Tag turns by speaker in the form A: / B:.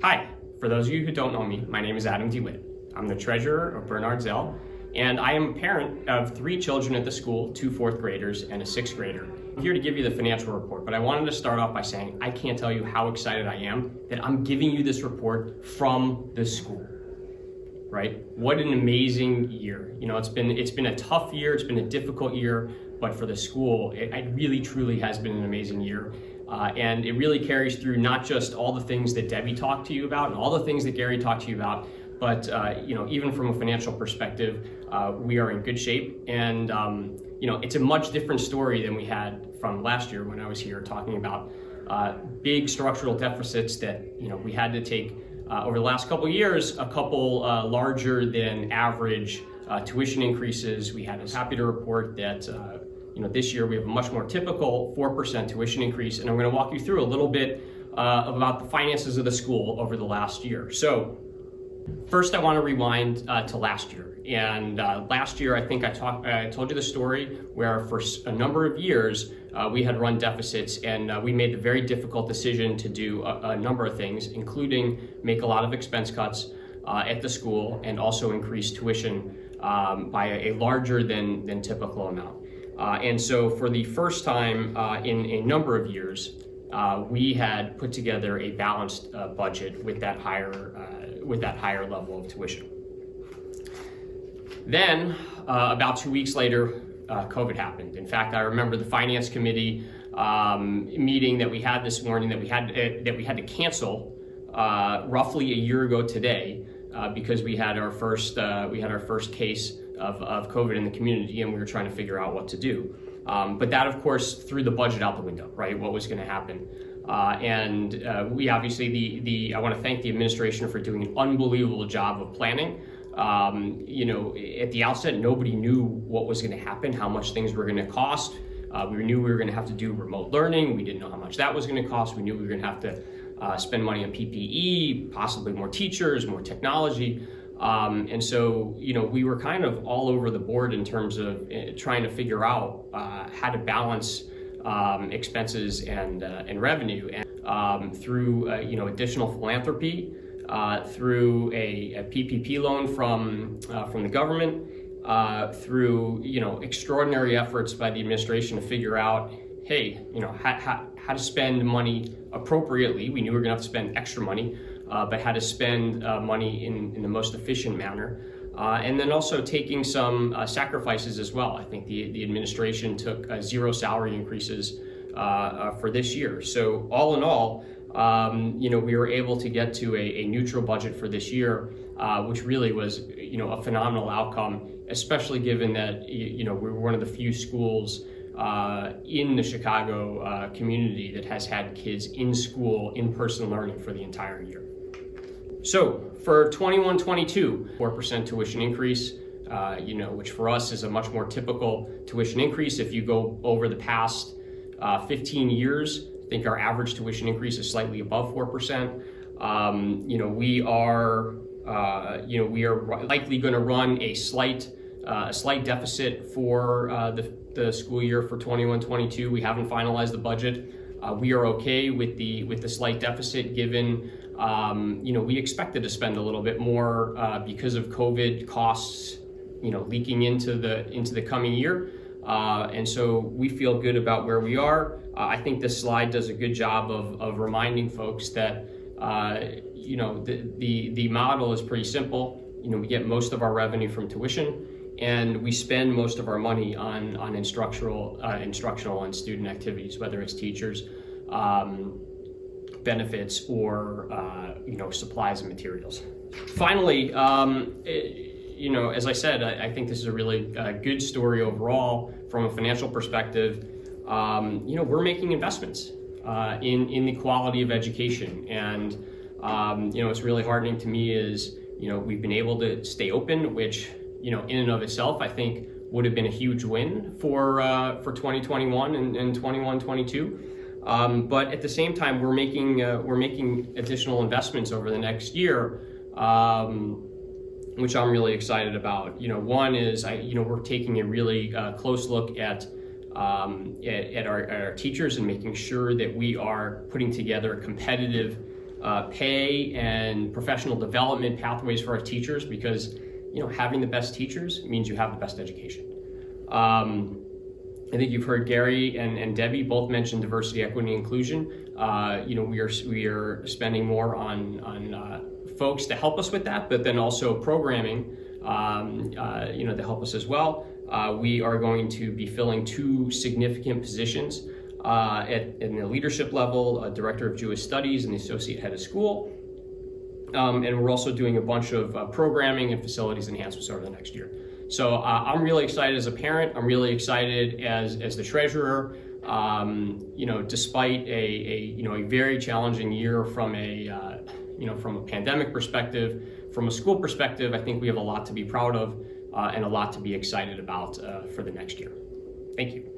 A: Hi, for those of you who don't know me, my name is DeWitt. I'm the treasurer of Bernard Zell, and I am a parent of 3 children at the school, 2 fourth graders and a 6th grader. I'm here to give you the financial report, but I wanted to start off by saying I can't tell you how excited I am that I'm giving you this report from the school. Right? What an amazing year. You know, it's been a tough year, it's been a difficult year, but for the school, it really truly has been an amazing year. And it really carries through not just all the things that Debbie talked to you about and all the things that Gary talked to you about, but even from a financial perspective, we are in good shape. And it's a much different story than we had from last year when I was here talking about big structural deficits that we had to take over the last couple of years, a couple larger than average tuition increases. I was happy to report that this year we have a much more typical 4% tuition increase, and I'm going to walk you through a little bit about the finances of the school over the last year. So first I want to rewind to last year. And last year I think I told you the story where for a number of years we had run deficits, and we made the very difficult decision to do a number of things, including make a lot of expense cuts at the school and also increase tuition by a larger than typical amount. And so for the first time in a number of years, we had put together a balanced budget with that higher level of tuition. Then about 2 weeks later, COVID happened. In fact, I remember the finance committee meeting that we had this morning that we had to cancel roughly a year ago today because we had our first case of COVID in the community, and we were trying to figure out what to do. But that, of course, threw the budget out the window, right? What was going to happen? We obviously, I want to thank the administration for doing an unbelievable job of planning. At the outset, nobody knew what was going to happen, how much things were going to cost. We knew we were going to have to do remote learning. We didn't know how much that was going to cost. We knew we were going to have to spend money on PPE, possibly more teachers, more technology. And so, we were kind of all over the board in terms of trying to figure out how to balance expenses and revenue, and through additional philanthropy, through a PPP loan from the government, through extraordinary efforts by the administration to figure out, hey, how to spend money appropriately. We knew we were going to have to spend extra money, but how to spend money in the most efficient manner. And then also taking some sacrifices as well. I think the administration took 0 salary increases for this year. So all in all, we were able to get to a neutral budget for this year, which really was, a phenomenal outcome, especially given that, we were one of the few schools in the Chicago community that has had kids in school, in-person learning for the entire year. So for 21-22, 4% tuition increase, which for us is a much more typical tuition increase. If you go over the past 15 years, I think our average tuition increase is slightly above 4%. We are likely going to run a slight deficit for the school year for 21-22. We haven't finalized the budget. We are okay with the slight deficit, given we expected to spend a little bit more because of COVID costs, leaking into the coming year. And so we feel good about where we are. I think this slide does a good job of reminding folks that the model is pretty simple. We get most of our revenue from tuition, and we spend most of our money on instructional and student activities, whether it's teachers, benefits, or supplies and materials. Finally, as I said, I think this is a really good story overall from a financial perspective. We're making investments in the quality of education, and what's really heartening to me is we've been able to stay open, which in and of itself I think would have been a huge win for 2021 and 21-22. But at the same time, we're making additional investments over the next year, which I'm really excited about. One is we're taking a really close look at our teachers and making sure that we are putting together competitive pay and professional development pathways for our teachers, because having the best teachers means you have the best education. I think you've heard Gary and Debbie both mention diversity, equity, and inclusion. We are spending more on folks to help us with that, but then also programming, to help us as well. We are going to be filling 2 significant positions in the leadership level, a director of Jewish studies and the associate head of school. And we're also doing a bunch of programming and facilities enhancements over the next year. So I'm really excited as a parent. I'm really excited as the treasurer. Despite a very challenging year from a pandemic perspective, from a school perspective, I think we have a lot to be proud of and a lot to be excited about for the next year. Thank you.